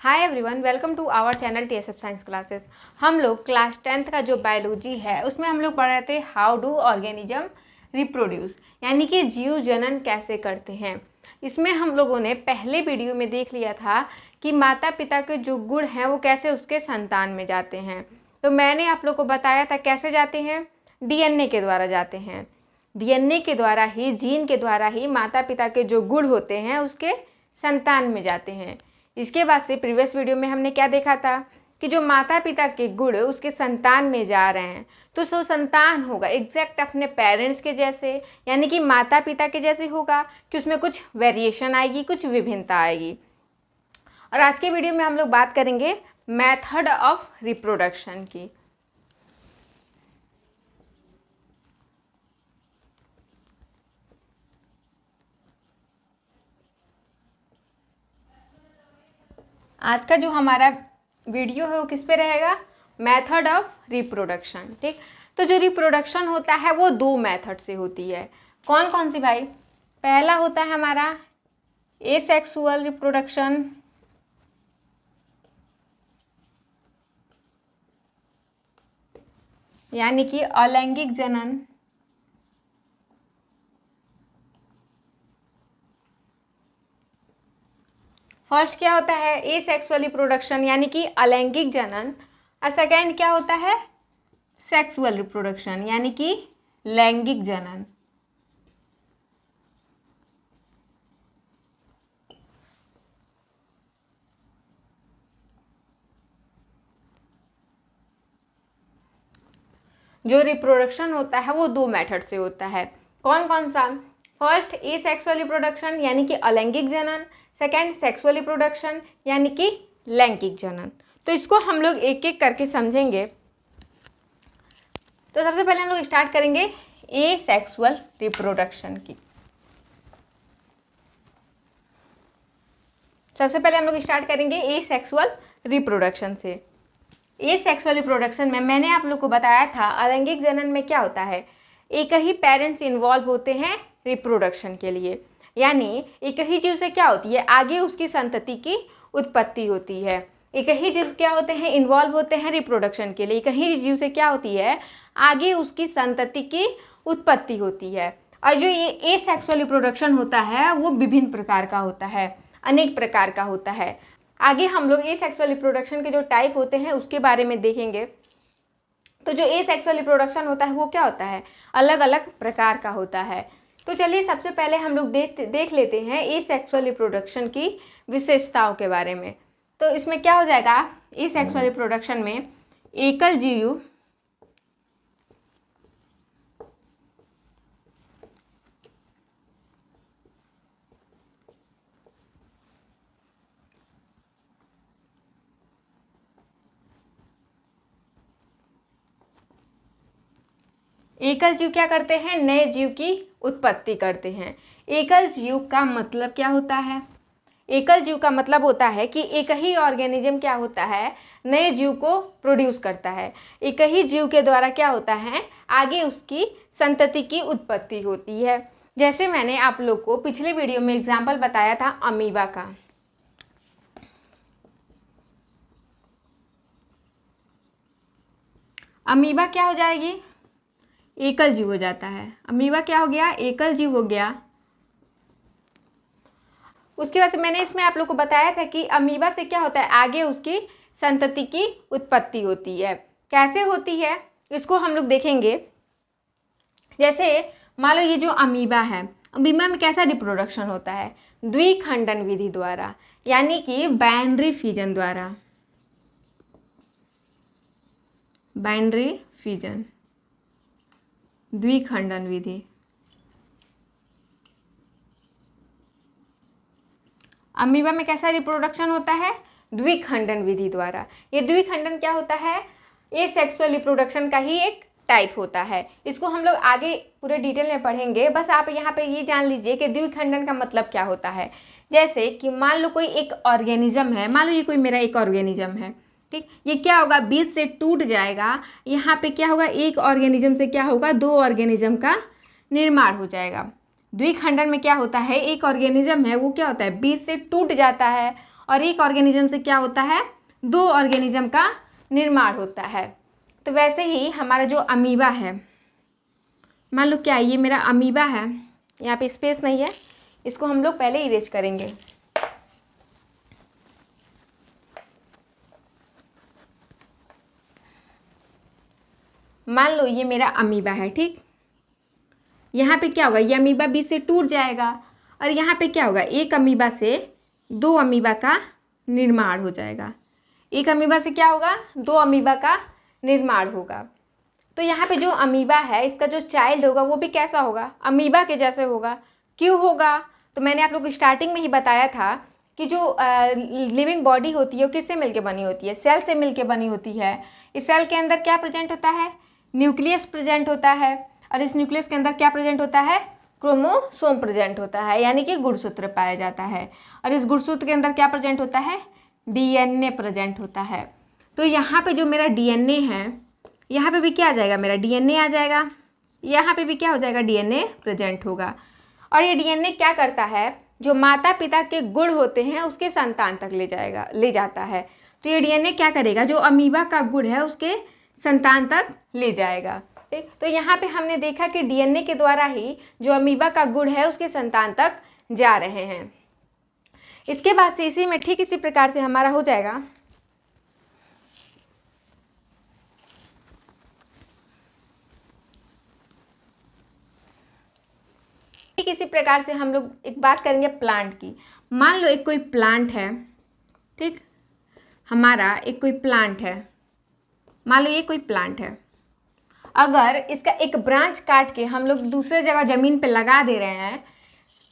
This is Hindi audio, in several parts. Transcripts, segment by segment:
Hi everyone, welcome to our channel TSF science classes. हम लोग क्लास 10th का जो बायोलॉजी है उसमें हम लोग पढ़ रहे थे हाउ डू ऑर्गेनिज्म रिप्रोड्यूस, यानी कि जीव जनन कैसे करते हैं। इसमें हम लोगों ने पहले वीडियो में देख लिया था कि माता पिता के जो गुण हैं वो कैसे उसके संतान में जाते हैं। तो मैंने आप लोग को बताया था कैसे जाते हैं, DNA के द्वारा जाते हैं। DNA के द्वारा ही, जीन के द्वारा ही माता पिता के जो गुण होते हैं उसके संतान में जाते हैं। इसके बाद से प्रीवियस वीडियो में हमने क्या देखा था कि जो माता पिता के गुण उसके संतान में जा रहे हैं तो सो संतान होगा एग्जैक्ट अपने पेरेंट्स के जैसे, यानी कि माता पिता के जैसे होगा कि उसमें कुछ वेरिएशन आएगी, कुछ विभिन्नता आएगी। और आज के वीडियो में हम लोग बात करेंगे मेथड ऑफ रिप्रोडक्शन की। आज का जो हमारा वीडियो है वो किस पे रहेगा, मेथड ऑफ रिप्रोडक्शन। ठीक, तो जो रिप्रोडक्शन होता है वो दो मेथड से होती है। कौन कौन सी भाई? पहला होता है हमारा एसेक्सुअल रिप्रोडक्शन, यानी कि अलैंगिक जनन। फर्स्ट क्या होता है, एसेक्सुअल रिप्रोडक्शन यानी कि अलैंगिक जनन। और सेकेंड क्या होता है, सेक्सुअल रिप्रोडक्शन यानी कि लैंगिक जनन। जो रिप्रोडक्शन होता है वो दो मेथड से होता है। कौन कौन सा? फर्स्ट एसेक्सुअल रिप्रोडक्शन यानी कि अलैंगिक जनन, सेकेंड सेक्सुअल रिप्रोडक्शन यानी कि लैंगिक जनन। तो इसको हम लोग एक एक करके समझेंगे। तो सबसे पहले हम लोग स्टार्ट करेंगे एसेक्सुअल रिप्रोडक्शन की। सबसे पहले हम लोग स्टार्ट करेंगे एसेक्सुअल रिप्रोडक्शन से। एसेक्सुअल रिप्रोडक्शन में मैंने आप लोग को बताया था अलैंगिक जनन में क्या होता है, एक ही पेरेंट्स इन्वॉल्व होते हैं रिप्रोडक्शन के लिए, यानी एक ही जीव से क्या होती है, आगे उसकी संतति की उत्पत्ति होती है। एक ही जीव क्या होते हैं, इन्वॉल्व होते हैं रिप्रोडक्शन के लिए। एक ही जीव से क्या होती है, आगे उसकी संतति की उत्पत्ति होती है। और जो ये एसेक्सुअल रिप्रोडक्शन होता है वो विभिन्न प्रकार का होता है, अनेक प्रकार का होता है। आगे हम लोग एसेक्सुअल रिप्रोडक्शन के जो टाइप होते हैं उसके बारे में देखेंगे। तो जो एसेक्सुअल रिप्रोडक्शन होता है वो क्या होता है, अलग अलग प्रकार का होता है। तो चलिए सबसे पहले हम लोग देख लेते हैं एसेक्सुअल रिप्रोडक्शन की विशेषताओं के बारे में। तो इसमें क्या हो जाएगा, एसेक्सुअल रिप्रोडक्शन में एकल जीव एकल जीव क्या करते हैं, नए जीव की उत्पत्ति करते हैं। एकल जीव का मतलब क्या होता है, एकल जीव का मतलब होता है कि एक ही ऑर्गेनिज्म क्या होता है, नए जीव को प्रोड्यूस करता है। एक ही जीव के द्वारा क्या होता है, आगे उसकी संतति की उत्पत्ति होती है। जैसे मैंने आप लोग को पिछले वीडियो में एग्जाम्पल बताया था अमीबा का। अमीबा क्या हो जाएगी, एकल जीव हो जाता है। अमीबा क्या हो गया, एकल जीव हो गया। उसके बाद से मैंने इसमें आप लोग को बताया था कि अमीबा से क्या होता है, आगे उसकी संतति की उत्पत्ति होती है। कैसे होती है इसको हम लोग देखेंगे। जैसे मान लो ये जो अमीबा है, अमीबा में कैसा रिप्रोडक्शन होता है, द्विखंडन विधि द्वारा, यानी कि बाइनरी फिजन द्वारा। बाइनरी फिजन, द्विखंडन विधि। अमीबा में कैसा रिप्रोडक्शन होता है, द्विखंडन विधि द्वारा। ये द्विखंडन क्या होता है, एसेक्सुअल रिप्रोडक्शन का ही एक टाइप होता है। इसको हम लोग आगे पूरे डिटेल में पढ़ेंगे, बस आप यहाँ पे ये जान लीजिए कि द्विखंडन का मतलब क्या होता है। जैसे कि मान लो कोई एक ऑर्गेनिज्म है, मान लो ये कोई मेरा एक ऑर्गेनिज्म है, ठीक, ये क्या होगा, बीच से टूट जाएगा। यहाँ पे क्या होगा, एक ऑर्गेनिज्म से क्या होगा, दो ऑर्गेनिज्म का निर्माण हो जाएगा। द्विखंडन में क्या होता है, एक ऑर्गेनिज्म है वो क्या होता है, बीच से टूट जाता है और एक ऑर्गेनिज्म से क्या होता है, 2 ऑर्गेनिज्म का निर्माण होता है। तो वैसे ही हमारा जो अमीबा है, मान लो क्या ये मेरा अमीबा है, यहाँ पे स्पेस नहीं है, इसको हम लोग पहले इरेज करेंगे। मान लो ये मेरा अमीबा है, ठीक। यहाँ पे क्या होगा, ये अमीबा बीच से टूट जाएगा और यहाँ पे क्या होगा, एक अमीबा से 2 अमीबा का निर्माण हो जाएगा। एक अमीबा से क्या होगा, 2 अमीबा का निर्माण होगा। तो यहाँ पे जो अमीबा है इसका जो चाइल्ड होगा वो भी कैसा होगा, अमीबा के जैसे होगा। क्यों होगा, तो मैंने आप लोग को स्टार्टिंग में ही बताया था कि जो लिविंग बॉडी होती है वो किससे मिलके बनी होती है, सेल से मिलके बनी होती है। इस सेल के अंदर क्या प्रेजेंट होता है, न्यूक्लियस प्रेजेंट होता है, और इस न्यूक्लियस के अंदर क्या प्रेजेंट होता है, क्रोमोसोम प्रेजेंट होता है, यानी कि गुणसूत्र पाया जाता है। और इस गुणसूत्र के अंदर क्या प्रेजेंट होता है, डीएनए प्रेजेंट होता है। तो यहाँ पे जो मेरा डीएनए है, यहाँ पे भी क्या आ जाएगा, मेरा डीएनए आ जाएगा, यहाँ पे भी क्या हो जाएगा, डीएनए प्रेजेंट होगा। और ये डीएनए क्या करता है, जो माता पिता के गुण होते हैं उसके संतान तक ले जाता है। तो ये डीएनए क्या करेगा, जो अमीबा का गुण है उसके संतान तक ले जाएगा, ठीक। तो यहाँ पे हमने देखा कि डीएनए के द्वारा ही जो अमीबा का गुण है उसके संतान तक जा रहे हैं। इसके बाद से इसी में ठीक इसी प्रकार से हमारा हो जाएगा, ठीक इसी प्रकार से हम लोग एक बात करेंगे प्लांट की। मान लो एक कोई प्लांट है, ठीक, हमारा एक कोई प्लांट है, मान लो ये कोई प्लांट है। अगर इसका एक ब्रांच काट के हम लोग दूसरे जगह ज़मीन पे लगा दे रहे हैं,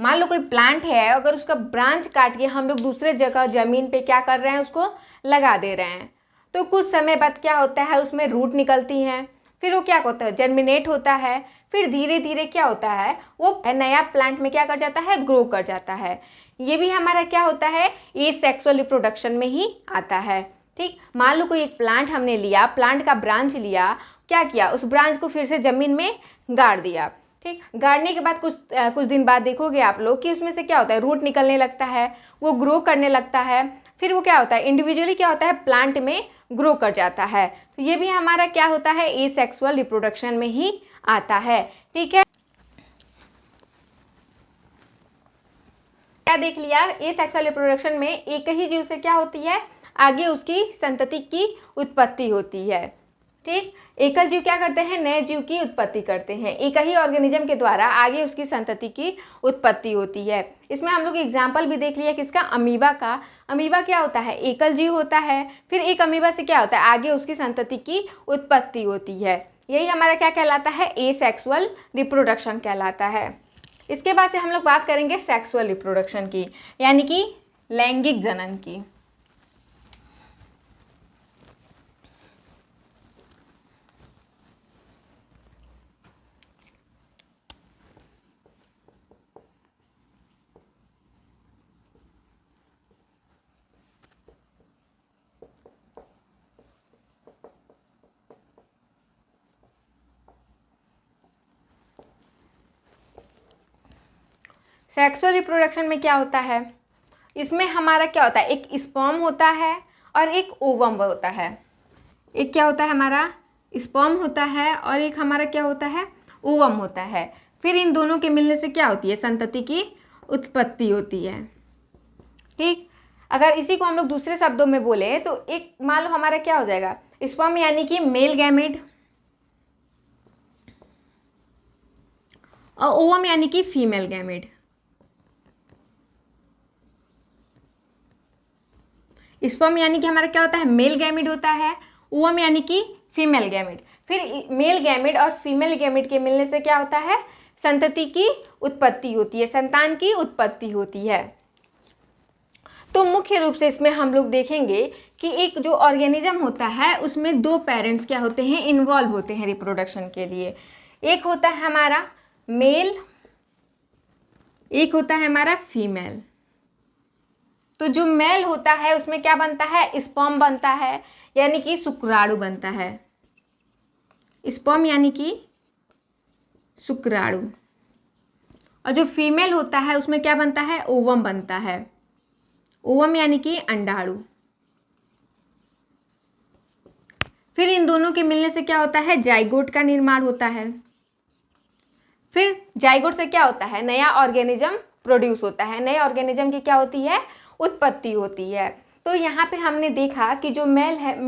मान लो कोई प्लांट है, अगर उसका ब्रांच काट के हम लोग दूसरे जगह ज़मीन पे क्या कर रहे हैं, उसको लगा दे रहे हैं, तो कुछ समय बाद क्या होता है, उसमें रूट निकलती हैं, फिर वो क्या होता है, जर्मिनेट होता है, फिर धीरे धीरे क्या होता है, वो नया प्लांट में क्या कर जाता है, ग्रो कर जाता है। ये भी हमारा क्या होता है, ये सेक्सुअल रिप्रोडक्शन में ही आता है, ठीक। मान लो कोई एक प्लांट हमने लिया, प्लांट का ब्रांच लिया, क्या किया, उस ब्रांच को फिर से ज़मीन में गाड़ दिया, ठीक। गाड़ने के बाद कुछ दिन बाद देखोगे आप लोग कि उसमें से क्या होता है, रूट निकलने लगता है, वो ग्रो करने लगता है, फिर वो क्या होता है, इंडिविजुअली क्या होता है, प्लांट में ग्रो कर जाता है। तो ये भी हमारा क्या होता है, एसेक्सुअल रिप्रोडक्शन में ही आता है, ठीक है। क्या देख लिया, एसेक्सुअल रिप्रोडक्शन में एक ही जीव से क्या होती है, आगे उसकी संतति की उत्पत्ति होती है, ठीक। एकल जीव क्या करते हैं, नए जीव की उत्पत्ति करते हैं, एक ही ऑर्गेनिज्म के द्वारा आगे उसकी संतति की उत्पत्ति होती है। इसमें हम लोग एग्जाम्पल भी देख लिया किसका, अमीबा का। अमीबा क्या होता है, एकल जीव होता है, फिर एक अमीबा से क्या होता है, आगे उसकी संतति की उत्पत्ति होती है। यही हमारा क्या कहलाता है, एसेक्सुअल रिप्रोडक्शन कहलाता है। इसके बाद से हम लोग बात करेंगे सेक्सुअल रिप्रोडक्शन की, यानी कि लैंगिक जनन की। सेक्सुअल रिप्रोडक्शन में क्या होता है, इसमें हमारा क्या होता है, एक स्पर्म होता है और एक ओवम होता है। एक क्या होता है, हमारा स्पर्म होता है और एक हमारा क्या होता है, ओवम होता है। फिर इन दोनों के मिलने से क्या होती है, संतति की उत्पत्ति होती है, ठीक। अगर इसी को हम लोग दूसरे शब्दों में बोले तो एक मान लो हमारा क्या हो जाएगा, स्पर्म यानी कि मेल गैमेट और ओवम यानी कि फीमेल गैमेट। स्पर्म यानी कि हमारा क्या होता है, मेल गैमेट होता है, ओवम यानी कि फीमेल गैमेट। फिर मेल गैमेट और फीमेल गैमेट के मिलने से क्या होता है, संतति की उत्पत्ति होती है, संतान की उत्पत्ति होती है। तो मुख्य रूप से इसमें हम लोग देखेंगे कि एक जो ऑर्गेनिज्म होता है उसमें 2 पेरेंट्स क्या होते हैं, इन्वॉल्व होते हैं रिप्रोडक्शन के लिए। एक होता है हमारा मेल, एक होता है हमारा फीमेल। तो जो मेल होता है उसमें क्या बनता है, स्पर्म बनता है, यानी कि शुक्राणु बनता है, स्पर्म यानी कि शुक्राणु। और जो फीमेल होता है उसमें क्या बनता है, ओवम बनता है, ओवम यानी कि अंडाणु। फिर इन दोनों के मिलने से क्या होता है, जाइगोट का निर्माण होता है। फिर जाइगोट से क्या होता है, नया ऑर्गेनिज्म प्रोड्यूस होता है। नए ऑर्गेनिज्म की क्या होती है, उत्पत्ति होती है। तो यहाँ पे हमने देखा कि जो मेल है,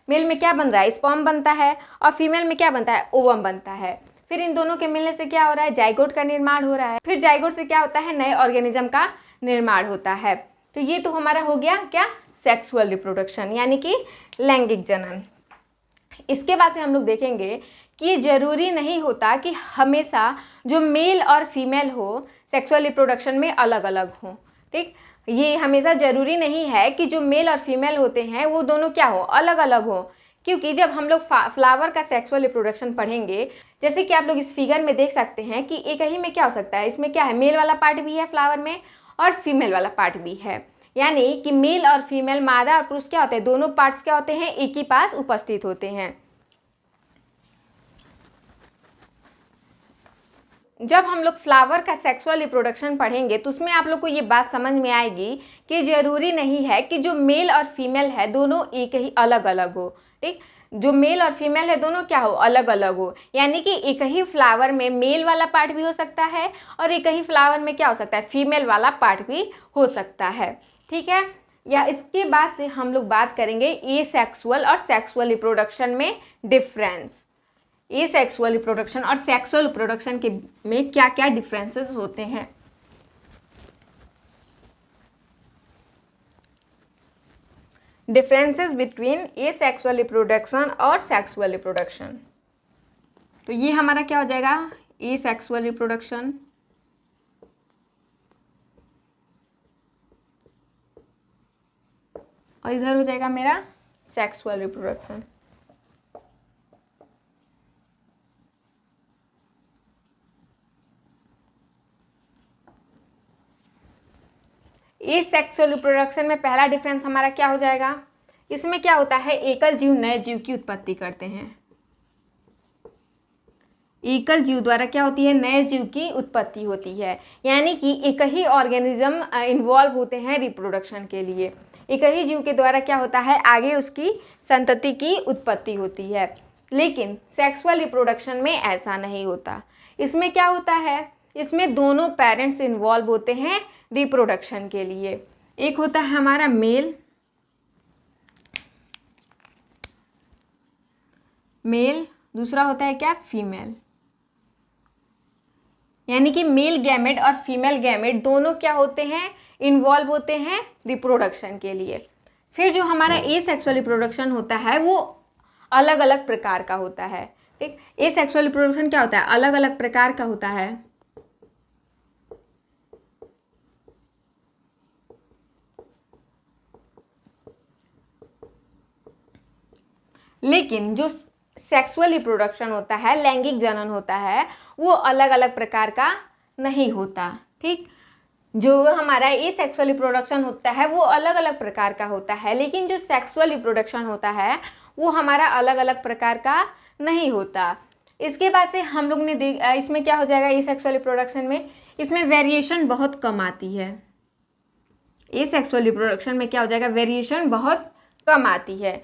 मेल में क्या बन रहा है, स्पर्म बनता है, और फीमेल में क्या बनता है, ओवम बनता है। फिर इन दोनों के मिलने से क्या हो रहा है, जाइगोट का निर्माण हो रहा है। फिर जाइगोट से क्या होता है, नए ऑर्गेनिज्म का निर्माण होता है। तो ये तो हमारा हो गया क्या, सेक्सुअल रिप्रोडक्शन यानी कि लैंगिक जनन। इसके बाद से हम लोग देखेंगे कि ये जरूरी नहीं होता कि हमेशा जो मेल और फीमेल हो सेक्सुअल रिप्रोडक्शन में अलग अलग हो। ठीक, ये हमेशा जरूरी नहीं है कि जो मेल और फीमेल होते हैं वो दोनों क्या हो, अलग अलग हो। क्योंकि जब हम लोग फ्लावर का सेक्सुअल रिप्रोडक्शन पढ़ेंगे, जैसे कि आप लोग इस फिगर में देख सकते हैं कि एक ही में क्या हो सकता है, इसमें क्या है, मेल वाला पार्ट भी है फ्लावर में और फीमेल वाला पार्ट भी है। यानी कि मेल और फीमेल, मादा और पुरुष क्या होते हैं, दोनों पार्ट्स क्या होते हैं, एक ही पास उपस्थित होते हैं। जब हम लोग फ्लावर का सेक्सुअल रिप्रोडक्शन पढ़ेंगे तो उसमें आप लोग को ये बात समझ में आएगी कि जरूरी नहीं है कि जो मेल और फीमेल है दोनों एक ही अलग अलग हो। ठीक, जो मेल और फीमेल है दोनों क्या हो, अलग अलग हो। यानी कि एक ही फ्लावर में मेल वाला पार्ट भी हो सकता है और एक ही फ्लावर में क्या हो सकता है, फीमेल वाला पार्ट भी हो सकता है। ठीक है, या इसके बाद से हम लोग बात करेंगे एसेक्सुअल और सेक्सुअल रिप्रोडक्शन में डिफरेंस। एसेक्सुअल रिप्रोडक्शन और सेक्सुअल रिप्रोडक्शन के में क्या क्या डिफरेंसेस होते हैं। डिफरेंसेस बिटवीन एसेक्सुअल रिप्रोडक्शन और सेक्सुअल रिप्रोडक्शन। तो ये हमारा क्या हो जाएगा, एसेक्सुअल रिप्रोडक्शन, और इधर हो जाएगा मेरा सेक्सुअल रिप्रोडक्शन। इस सेक्सुअल रिप्रोडक्शन में पहला डिफरेंस हमारा क्या हो जाएगा, इसमें क्या होता है, एकल जीव नए जीव की उत्पत्ति करते हैं। एकल जीव द्वारा क्या होती है, नए जीव की उत्पत्ति होती है। यानी कि एक ही ऑर्गेनिज्म इन्वॉल्व होते हैं रिप्रोडक्शन के लिए। एक ही जीव के द्वारा क्या होता है, आगे उसकी संतति की उत्पत्ति होती है। लेकिन सेक्सुअल रिप्रोडक्शन में ऐसा नहीं होता। इसमें क्या होता है, इसमें दोनों पेरेंट्स इन्वॉल्व होते हैं रिप्रोडक्शन के लिए। एक होता है हमारा मेल, दूसरा होता है क्या, फीमेल। यानी कि मेल गैमेट और फीमेल गैमेट दोनों क्या होते हैं, इन्वॉल्व होते हैं रिप्रोडक्शन के लिए। फिर जो हमारा एसेक्सुअल रिप्रोडक्शन होता है वो अलग अलग प्रकार का होता है। ठीक, एसेक्सुअल रिप्रोडक्शन क्या होता है, अलग अलग प्रकार का होता है। लेकिन जो सेक्सुअल रिप्रोडक्शन होता है, लैंगिक जनन होता है, वो अलग अलग प्रकार का नहीं होता। ठीक, जो हमारा एसेक्सुअल रिप्रोडक्शन होता है वो अलग अलग प्रकार का होता है, लेकिन जो सेक्सुअल रिप्रोडक्शन होता है वो हमारा अलग अलग प्रकार का नहीं होता। इसके बाद से हम लोग ने इसमें क्या हो जाएगा, एसेक्सुअल रिप्रोडक्शन में इसमें वेरिएशन बहुत कम आती है। एसेक्सुअल रिप्रोडक्शन में क्या हो जाएगा, वेरिएशन बहुत कम आती है।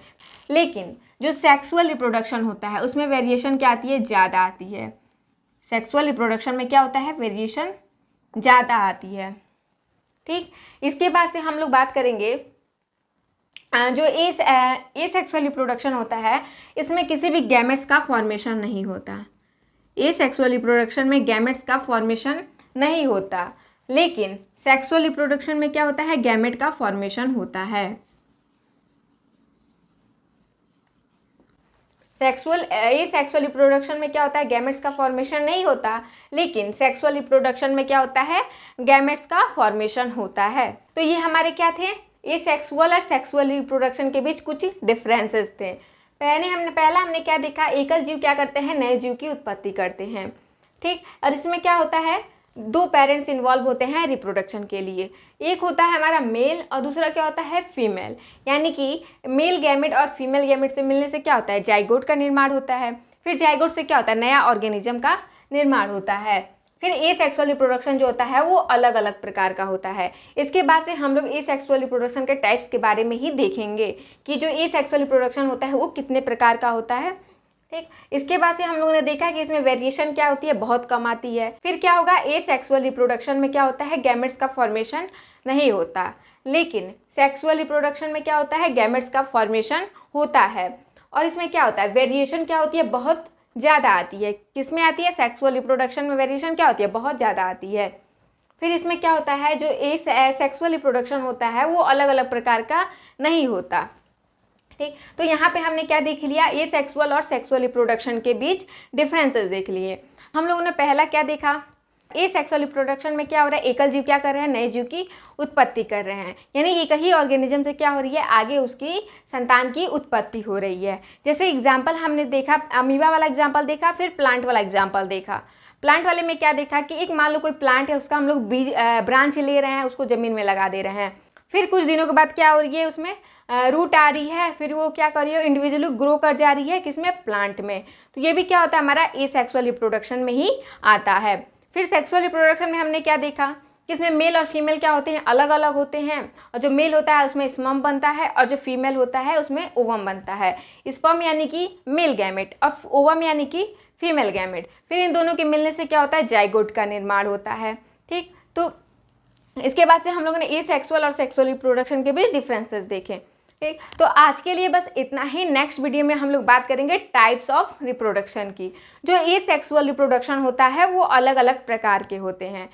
लेकिन जो सेक्सुअल रिप्रोडक्शन होता है उसमें वेरिएशन क्या आती है, ज़्यादा आती है। सेक्सुअल रिप्रोडक्शन में क्या होता है, वेरिएशन ज़्यादा आती है। ठीक, इसके बाद से हम लोग बात करेंगे जो एसेक्सुअल रिप्रोडक्शन होता है इसमें किसी भी गैमेट्स का फॉर्मेशन नहीं होता। एसेक्सुअल रिप्रोडक्शन में गैमेट्स का फॉर्मेशन नहीं होता, लेकिन सेक्सुअल रिप्रोडक्शन में क्या होता है, गैमेट का फॉर्मेशन होता है। एसेक्सुअल रिप्रोडक्शन में क्या होता है, गैमेट्स का फॉर्मेशन नहीं होता, लेकिन सेक्सुअल रिप्रोडक्शन में क्या होता है, गैमेट्स का फॉर्मेशन होता है। तो ये हमारे क्या थे, एसेक्सुअल और सेक्सुअल रिप्रोडक्शन के बीच कुछ डिफरेंसेस थे। पहला हमने क्या देखा, एकल जीव क्या करते हैं, नए जीव की उत्पत्ति करते हैं। ठीक, और इसमें क्या होता है, दो पेरेंट्स इन्वॉल्व होते हैं रिप्रोडक्शन के लिए। एक होता है हमारा मेल और दूसरा क्या होता है, फीमेल। यानी कि मेल गैमेट और फीमेल गैमेट से मिलने से क्या होता है, जाइगोट का निर्माण होता है। फिर जाइगोट से क्या होता है, नया ऑर्गेनिज्म का निर्माण होता है। फिर ए सेक्सुअल रिप्रोडक्शन जो होता है वो अलग अलग प्रकार का होता है। इसके बाद से हम लोग ए सेक्सुअल रिप्रोडक्शन के टाइप्स के बारे में ही देखेंगे कि जो ए सेक्सुअल रिप्रोडक्शन होता है वो कितने प्रकार का होता है। ठीक, इसके बाद से हम लोगों ने देखा कि इसमें वेरिएशन क्या होती है, बहुत कम आती है। फिर क्या होगा, ए सेक्सुअल रिप्रोडक्शन में क्या होता है, गैमेट्स का फॉर्मेशन नहीं होता, लेकिन सेक्सुअल रिप्रोडक्शन में क्या होता है, गैमेट्स का फॉर्मेशन होता है। और इसमें क्या होता है, वेरिएशन क्या होती है, बहुत ज़्यादा आती है। किसमें आती है, सेक्सुअल रिप्रोडक्शन में वेरिएशन क्या होती है, बहुत ज़्यादा आती है। फिर इसमें क्या होता है, जो ए सेक्सुअल रिप्रोडक्शन होता है वो अलग अलग प्रकार का नहीं होता। ठीक, तो यहाँ पे हमने क्या देख लिया, ए सेक्सुअल और सेक्सुअल रिप्रोडक्शन के बीच डिफरेंसेस देख लिए। हम लोगों ने पहला क्या देखा, ए सेक्सुअल रिप्रोडक्शन में क्या हो रहा है, एकल जीव क्या कर रहे हैं, नए जीव की उत्पत्ति कर रहे हैं, यानी एक ही ऑर्गेनिज्म से क्या हो रही है, आगे उसकी संतान की उत्पत्ति हो रही है। जैसे एग्जाम्पल हमने देखा, अमीबा वाला एग्जाम्पल देखा, फिर प्लांट वाला एग्जाम्पल देखा। प्लांट वाले में क्या देखा कि एक मान लो कोई प्लांट है, उसका हम लोग बीज ब्रांच ले रहे हैं, उसको ज़मीन में लगा दे रहे हैं। फिर कुछ दिनों के बाद क्या हो रही है, उसमें रूट आ रही है, फिर वो क्या कर रही है, इंडिविजुअली ग्रो कर जा रही है, किसमें, प्लांट में। तो ये भी क्या होता है, हमारा ए सेक्सुअल रिप्रोडक्शन में ही आता है। फिर सेक्सुअल रिप्रोडक्शन में हमने क्या देखा कि इसमें मेल और फीमेल क्या होते हैं, अलग अलग होते हैं। और जो मेल होता है उसमें स्पर्म बनता है, और जो फीमेल होता है उसमें ओवम बनता है। स्पर्म यानी कि मेल गैमेट और ओवम यानी कि फीमेल गैमेट। फिर इन दोनों के मिलने से क्या होता है, जाइगोट का निर्माण होता है। ठीक, तो इसके बाद से हम लोगों ने ए सेक्सुअल और सेक्सुअल रिप्रोडक्शन के बीच डिफरेंसेस देखे। ठीक, तो आज के लिए बस इतना ही। नेक्स्ट वीडियो में हम लोग बात करेंगे टाइप्स ऑफ रिप्रोडक्शन की। जो ए सेक्सुअल रिप्रोडक्शन होता है वो अलग अलग प्रकार के होते हैं।